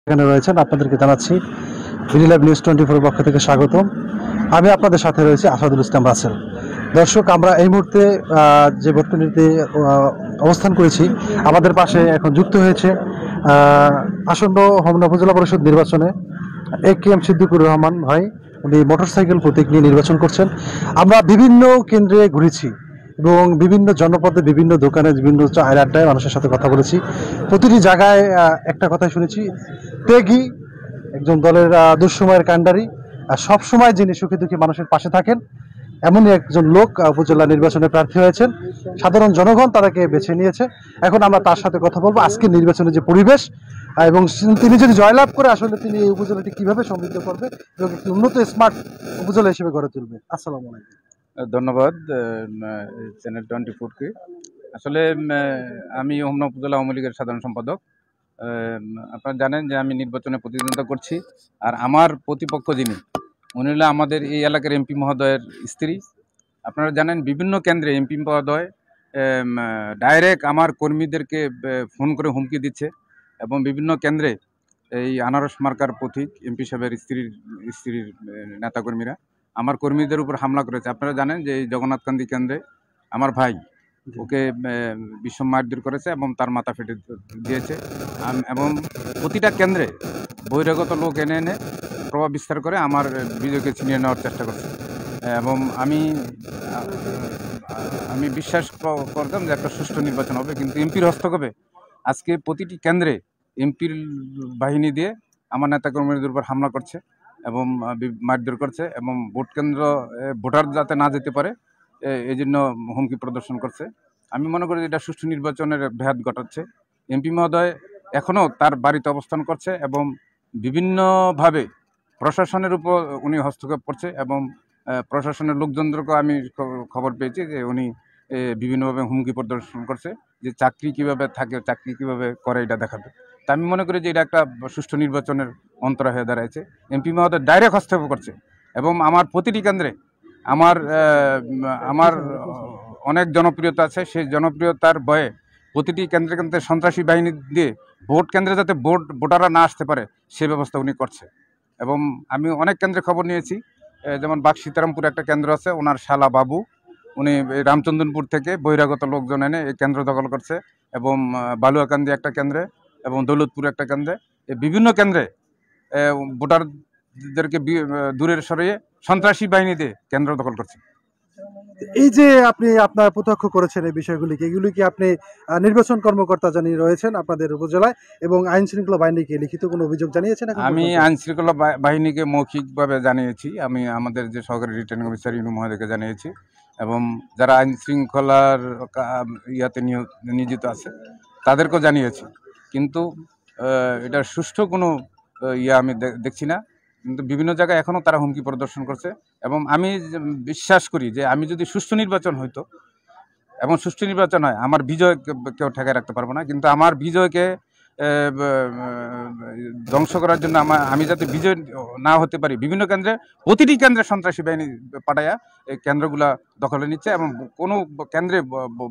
এখানে রয়েছেন আপনাদেরকে জানাচ্ছি বিডিলাইভ নিউজ 24 পক্ষ থেকে স্বাগতম। আমি আপনাদের সাথে রয়েছি আসাদুল ইসলাম রাসেল। দর্শক, আমরা এই মুহূর্তে যে ভোটকেন্দ্রটিতে অবস্থান করেছি, আমাদের পাশে এখন যুক্ত হয়েছে আসন্ন হোমনা উপজেলা পরিষদ নির্বাচনে AKM সিদ্দিকুর রহমান ভাই। উনি মোটরসাইকেল প্রতীক নিয়ে নির্বাচন করছেন। আমরা বিভিন্ন কেন্দ্রে ঘুরেছি এবং বিভিন্ন জনপদে, বিভিন্ন দোকানে, বিভিন্ন চায়ের আড্ডায় মানুষের সাথে কথা বলেছি। প্রতিটি জায়গায় একটা কথাই শুনেছি, ত্যাগী একজন দলের দুঃসময়ের কাণ্ডারি, আর সবসময় যিনি সুখে দুঃখে মানুষের পাশে থাকেন, এমনই একজন লোক উপজেলা নির্বাচনে প্রার্থী হয়েছেন। সাধারণ জনগণ তাদেরকে বেছে নিয়েছে। এখন আমরা তার সাথে কথা বলবো আজকে নির্বাচনের যে পরিবেশ এবং তিনি যদি জয়লাভ করে আসলে তিনি এই উপজেলাটি কিভাবে সমৃদ্ধ করবে এবং একটি উন্নত স্মার্ট উপজেলা হিসেবে গড়ে তুলবে। আসসালামু আলাইকুম। ধন্যবাদ চ্যানেল 24-কে। আসলে আমি হোমনা উপজেলা আওয়ামী লীগের সাধারণ সম্পাদক। আপনারা জানেন যে আমি নির্বাচনে প্রতিদ্বন্দ্বিতা করছি, আর আমার প্রতিপক্ষ যিনি, উনি হলো আমাদের এই এলাকার এমপি মহোদয়ের স্ত্রী। আপনারা জানেন বিভিন্ন কেন্দ্রে এমপি মহোদয় ডাইরেক্ট আমার কর্মীদেরকে ফোন করে হুমকি দিচ্ছে এবং বিভিন্ন কেন্দ্রে এই আনারস মার্কার প্রতীক এমপি সাহেবের স্ত্রীর নেতাকর্মীরা আমার কর্মীদের উপর হামলা করেছে। আপনারা জানেন যে এই জগন্নাথকান্দি কেন্দ্রে আমার ভাই ওকে বিষম মারধর করেছে এবং তার মাথা ফেটে দিয়েছে, এবং প্রতিটা কেন্দ্রে বহিরাগত লোক এনে এনে প্রভাব বিস্তার করে আমার বিজয়কে ছিনিয়ে নেওয়ার চেষ্টা করছে। এবং আমি বিশ্বাস করতাম যে একটা সুষ্ঠু নির্বাচন হবে, কিন্তু এমপির হস্তক্ষেপে আজকে প্রতিটি কেন্দ্রে এমপির বাহিনী দিয়ে আমার নেতাকর্মীদের উপর হামলা করছে এবং মারধর করছে, এবং ভোট কেন্দ্র ভোটার যাতে না যেতে পারে এই জন্য হুমকি প্রদর্শন করছে। আমি মনে করি এটা সুষ্ঠু নির্বাচনের ব্যাঘাত ঘটাচ্ছে। এমপি মহোদয় এখনও তার বাড়িতে অবস্থান করছে এবং বিভিন্নভাবে প্রশাসনের উপর উনি হস্তক্ষেপ করছে, এবং প্রশাসনের লোকজনদেরকেও আমি খবর পেয়েছি যে উনি বিভিন্নভাবে হুমকি প্রদর্শন করছে যে চাকরি কিভাবে থাকে, চাকরি কিভাবে করে এটা দেখাবে। তা আমি মনে করি যে এটা একটা সুষ্ঠু নির্বাচনের অন্তরা হয়ে দাঁড়াইছে। এমপি মহোদয় ডাইরেক্ট হস্তক্ষেপ করছে এবং আমার প্রতিটি কেন্দ্রে আমার অনেক জনপ্রিয়তা আছে। সেই জনপ্রিয়তার ভয়ে প্রতিটি কেন্দ্রে কেন্দ্রে সন্ত্রাসী বাহিনী দিয়ে ভোট কেন্দ্রে যাতে ভোটাররা না আসতে পারে সে ব্যবস্থা উনি করছে। এবং আমি অনেক কেন্দ্রে খবর নিয়েছি, যেমন বাগসীতারামপুর একটা কেন্দ্র আছে, ওনার শালা বাবু উনি রামচন্দ্রপুর থেকে বহিরাগত লোকজন এনে এই কেন্দ্র দখল করছে, এবং বালুয়াকান্দি একটা কেন্দ্রে এবং দৌলতপুর একটা কেন্দ্রে, বিভিন্ন কেন্দ্রে ভোটারদেরকে দূরের সরিয়ে সন্ত্রাসী বাহিনী দিয়ে কেন্দ্র দখল করছে। এই যে আপনি আপনার প্রত্যক্ষ করেছেন এই বিষয়গুলিকে, এগুলি কি আপনি নির্বাচন কর্মকর্তা জানিয়ে রয়েছেন আপনাদের উপজেলায় এবং আইন শৃঙ্খলা বাহিনীকে লিখিত কোনো অভিযোগ জানিয়েছেন? আমি আইন শৃঙ্খলা বাহিনীকে মৌখিকভাবে জানিয়েছি, আমি আমাদের যে সহকারী রিটার্নিং অফিসার ইনু মহোদয়কে জানিয়েছি, এবং যারা আইন শৃঙ্খলার ইয়াতে নিয়োজিত আছে তাদেরকেও জানিয়েছি, কিন্তু এটার সুষ্ঠু কোনো আমি দেখছি না। কিন্তু বিভিন্ন জায়গায় এখনও তারা হুমকি প্রদর্শন করছে, এবং আমি বিশ্বাস করি যে আমি যদি সুষ্ঠু নির্বাচন হইতো এবং সুষ্ঠু নির্বাচন হয়, আমার বিজয় কেউ ঠেকায় রাখতে পারবো না। কিন্তু আমার বিজয়কে ধ্বংস করার জন্য আমি যাতে বিজয় না হতে পারি, বিভিন্ন কেন্দ্রে প্রতিটি কেন্দ্রে সন্ত্রাসী বাহিনী পাঠাইয়া এই কেন্দ্রগুলা দখলে নিচ্ছে এবং কোনো কেন্দ্রে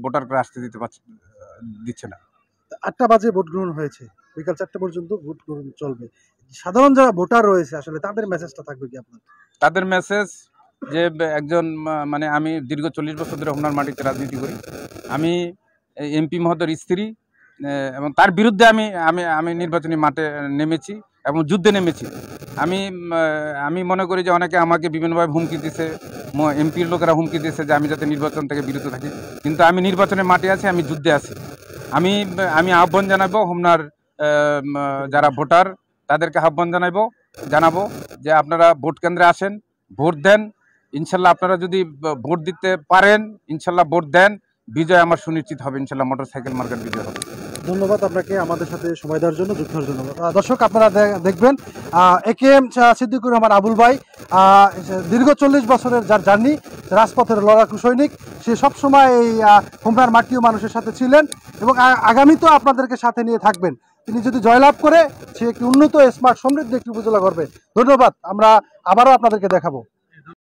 ভোটারকে আসতে দিচ্ছে না। 8টা বাজে ভোট গ্রহণ হয়েছে, বিকাল 4টা পর্যন্ত ভোট গ্রহণ চলবে। সাধারণ যারা ভোটার রয়েছে আসলে তাদের মেসেজটা থাকবে কি আপনার? তাদের মেসেজ যে একজন মানে আমি দীর্ঘ 40 বছর ধরে হোমনার মাটিতে রাজনীতি করি, আমি এমপি মহোদয়ের স্ত্রী, এবং তার বিরুদ্ধে আমি নির্বাচনী মাঠে নেমেছি এবং যুদ্ধে নেমেছি। আমি মনে করি যে অনেকে আমাকে বিভিন্নভাবে হুমকি দিয়েছে, এমপির লোকেরা হুমকি দিয়েছে যে আমি যাতে নির্বাচন থেকে বিরত থাকি, কিন্তু আমি নির্বাচনের মাঠে আছি, আমি যুদ্ধে আছি। আমি আহ্বান জানাবো হোমনার যারা ভোটার তাদেরকে আহ্বান জানাবো যে আপনারা ভোট কেন্দ্রে আসেন, ভোট দেন। ইনশাল্লাহ আপনারা যদি ভোট দিতে পারেন, ইনশাল্লাহ ভোট দেন, বিজয় আমার সুনিশ্চিত হবে, ইনশাল্লাহ মোটরসাইকেল মার্কার বিজয় হবে। ধন্যবাদ আপনাকে আমাদের সাথে সময় দেওয়ার জন্য, যুক্ত হওয়ার জন্য। দর্শক, আপনারা দেখবেন AKM সিদ্দিকুর রহমান আবুল ভাই দীর্ঘ 40 বছরের যার জার্নি, রাজপথের লড়াকু সৈনিক, সে সবসময় এই হোমনার মাটিও মানুষের সাথে ছিলেন এবং আগামীতেও আপনাদেরকে সাথে নিয়ে থাকবেন। তিনি যদি জয়লাভ করে সে একটি উন্নত স্মার্ট সমৃদ্ধ একটি উপজেলা করবে। ধন্যবাদ, আমরা আবারও আপনাদেরকে দেখাবো।